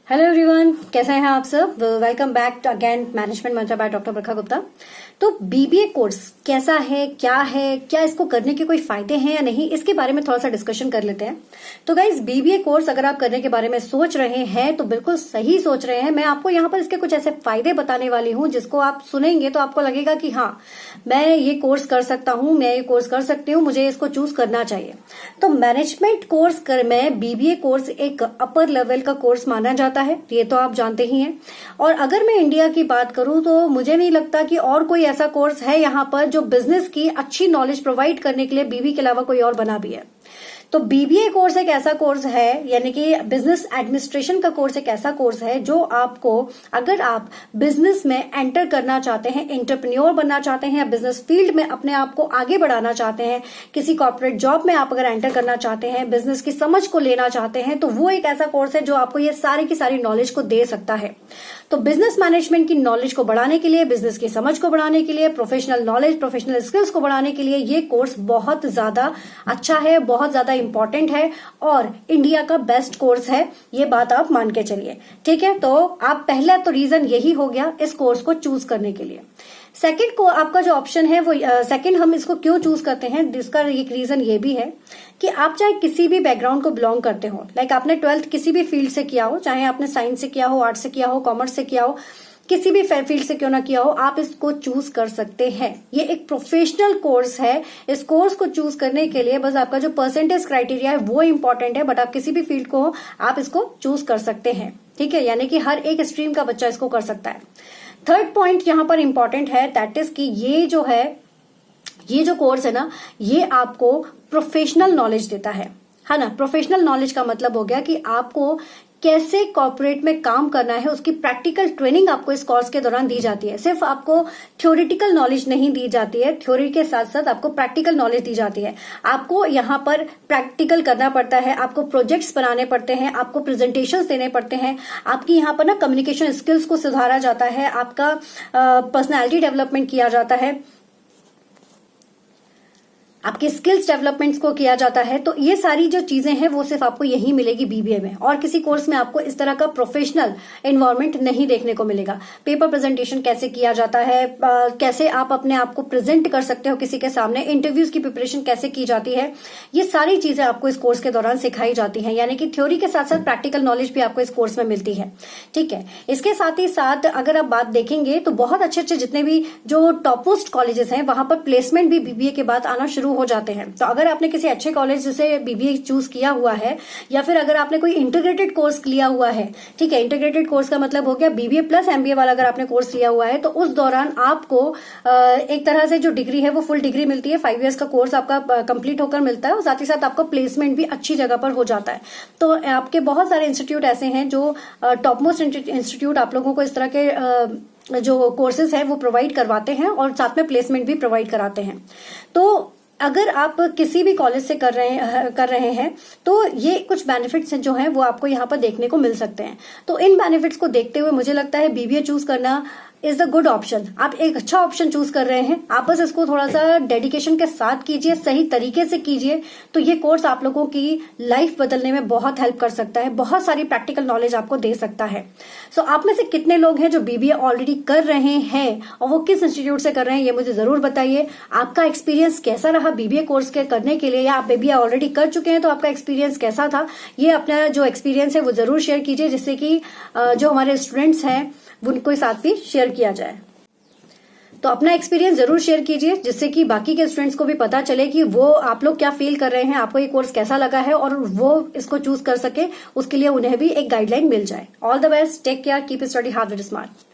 Hello everyone, कैसे हैं आप सब। वेलकम बैक अगेन मैनेजमेंट मंत्र बाय डॉक्टर प्रखा गुप्ता। तो बीबीए कोर्स कैसा है, क्या इसको करने के कोई फायदे हैं या नहीं, इसके बारे में थोड़ा सा डिस्कशन कर लेते हैं। तो गाइज, बीबीए कोर्स अगर आप करने के बारे में सोच रहे हैं तो बिल्कुल सही सोच रहे हैं। मैं आपको यहाँ पर इसके कुछ ऐसे फायदे बताने वाली हूँ जिसको आप सुनेंगे तो आपको लगेगा कि हाँ, मैं ये कोर्स कर सकता हूँ, मैं ये कोर्स कर सकती हूँ, मुझे इसको चूज करना चाहिए। तो मैनेजमेंट कोर्स में बीबीए कोर्स एक अपर लेवल का कोर्स माना जाता है, ये तो आप जानते ही हैं। और अगर मैं इंडिया की बात करूं तो मुझे नहीं लगता कि और कोई ऐसा कोर्स है यहाँ पर जो बिजनेस की अच्छी नॉलेज प्रोवाइड करने के लिए बीबी के अलावा कोई और बना भी है। तो बीबीए कोर्स एक ऐसा कोर्स है, यानी कि बिजनेस एडमिनिस्ट्रेशन का कोर्स एक ऐसा कोर्स है जो आपको, अगर आप बिजनेस में एंटर करना चाहते हैं, एंटरप्रेन्योर बनना चाहते हैं या बिजनेस फील्ड में अपने आप को आगे बढ़ाना चाहते हैं, किसी कॉर्पोरेट जॉब में आप अगर एंटर करना चाहते हैं, बिजनेस की समझ को लेना चाहते हैं, तो वो एक ऐसा कोर्स है जो आपको ये सारी की सारी नॉलेज को दे सकता है। तो बिजनेस मैनेजमेंट की नॉलेज को बढ़ाने के लिए, बिजनेस की समझ को बढ़ाने के लिए, प्रोफेशनल नॉलेज, प्रोफेशनल स्किल्स को बढ़ाने के लिए ये कोर्स बहुत ज्यादा अच्छा है, बहुत ज्यादा इंपॉर्टेंट है और इंडिया का बेस्ट कोर्स है। ये बात आप मान के चलिए, ठीक है। तो आप पहला तो रीजन यही हो गया इस कोर्स को चूज करने के लिए। सेकंड को आपका जो ऑप्शन है वो सेकंड हम इसको क्यों चूज करते हैं, जिसका एक रीजन ये भी है कि आप चाहे किसी भी बैकग्राउंड को बिलोंग करते हो, लाइक आपने 12th किसी भी फील्ड से किया हो, चाहे आपने साइंस से किया हो, आर्ट्स से किया हो, कॉमर्स से किया हो, किसी भी फील्ड से क्यों ना किया हो, आप इसको चूज कर सकते हैं। ये एक प्रोफेशनल कोर्स है। इस कोर्स को चूज करने के लिए बस आपका जो परसेंटेज क्राइटेरिया है वो इंपॉर्टेंट है, बट आप किसी भी फील्ड को आप इसको चूज कर सकते हैं, ठीक है। यानी कि हर एक स्ट्रीम का बच्चा इसको कर सकता है। थर्ड पॉइंट यहां पर इंपॉर्टेंट है, दैट इज कि ये जो कोर्स है ना, ये आपको प्रोफेशनल नॉलेज देता है ना। प्रोफेशनल नॉलेज का मतलब हो गया कि आपको कैसे कॉर्पोरेट में काम करना है, उसकी प्रैक्टिकल ट्रेनिंग आपको इस कोर्स के दौरान दी जाती है। सिर्फ आपको थ्योरेटिकल नॉलेज नहीं दी जाती है, थ्योरी के साथ साथ आपको प्रैक्टिकल नॉलेज दी जाती है। आपको यहाँ पर प्रैक्टिकल करना पड़ता है, आपको प्रोजेक्ट्स बनाने पड़ते हैं, आपको प्रेजेंटेशंस देने पड़ते हैं, आपकी यहाँ पर ना कम्युनिकेशन स्किल्स को सुधारा जाता है, आपका पर्सनैलिटी डेवलपमेंट किया जाता है, आपके स्किल्स डेवलपमेंट्स को किया जाता है। तो ये सारी जो चीजें हैं वो सिर्फ आपको यही मिलेगी बीबीए में, और किसी कोर्स में आपको इस तरह का प्रोफेशनल एनवायरनमेंट नहीं देखने को मिलेगा। पेपर प्रेजेंटेशन कैसे किया जाता है, कैसे आप अपने आप को प्रेजेंट कर सकते हो किसी के सामने, इंटरव्यूज की प्रिपरेशन कैसे की जाती है, ये सारी चीजें आपको इस कोर्स के दौरान सिखाई जाती है। यानी कि थ्योरी के साथ साथ प्रैक्टिकल नॉलेज भी आपको इस कोर्स में मिलती है, ठीक है। इसके साथ ही साथ अगर आप बात देखेंगे तो बहुत अच्छे अच्छे जितने भी जो टॉप मोस्ट कॉलेजेस हैं वहां पर प्लेसमेंट भी बीबीए के बाद आना शुरू हो जाते हैं। तो अगर आपने किसी अच्छे कॉलेज से बीबीए चूज किया हुआ है, या फिर अगर आपने कोई इंटीग्रेटेड कोर्स लिया हुआ है, ठीक है, इंटीग्रेटेड कोर्स का मतलब हो गया बीबीए प्लस एमबीए वाला अगर आपने कोर्स लिया हुआ है, तो उस दौरान आपको एक तरह से जो डिग्री है वो फुल डिग्री मिलती है। 5 इयर्स का कोर्स आपका कंप्लीट होकर मिलता है और साथ ही साथ आपको प्लेसमेंट भी अच्छी जगह पर हो जाता है। तो आपके बहुत सारे इंस्टीट्यूट ऐसे हैं जो टॉप मोस्ट इंस्टीट्यूट आप लोगों को इस तरह के जो कोर्सेज है वो प्रोवाइड करवाते हैं और साथ में प्लेसमेंट भी प्रोवाइड कराते हैं। तो अगर आप किसी भी कॉलेज से कर रहे हैं तो ये कुछ बेनिफिट्स जो हैं वो आपको यहाँ पर देखने को मिल सकते हैं। तो इन बेनिफिट्स को देखते हुए मुझे लगता है बीबीए चूज करना इज द गुड ऑप्शन। आप एक अच्छा ऑप्शन चूज कर रहे हैं, आप बस इसको थोड़ा सा डेडिकेशन के साथ कीजिए, सही तरीके से कीजिए, तो ये कोर्स आप लोगों की लाइफ बदलने में बहुत हेल्प कर सकता है, बहुत सारी प्रैक्टिकल नॉलेज आपको दे सकता है। सो आप में से कितने लोग हैं जो बीबीए ऑलरेडी कर रहे हैं और वो किस इंस्टीट्यूट से कर रहे हैं ये मुझे जरूर बताइए। आपका एक्सपीरियंस कैसा रहा बीबीए कोर्स के करने के लिए, या आप बीबीए ऑलरेडी कर चुके हैं तो आपका एक्सपीरियंस कैसा था, ये अपना जो एक्सपीरियंस है वो जरूर शेयर कीजिए, जिससे कि जो हमारे स्टूडेंट्स हैं उनको साथ भी शेयर किया जाए। तो अपना एक्सपीरियंस जरूर शेयर कीजिए, जिससे कि बाकी के स्टूडेंट्स को भी पता चले कि वो आप लोग क्या फील कर रहे हैं, आपको ये कोर्स कैसा लगा है, और वो इसको चूज कर सके, उसके लिए उन्हें भी एक गाइडलाइन मिल जाए। All the best, take care, keep study hard and smart.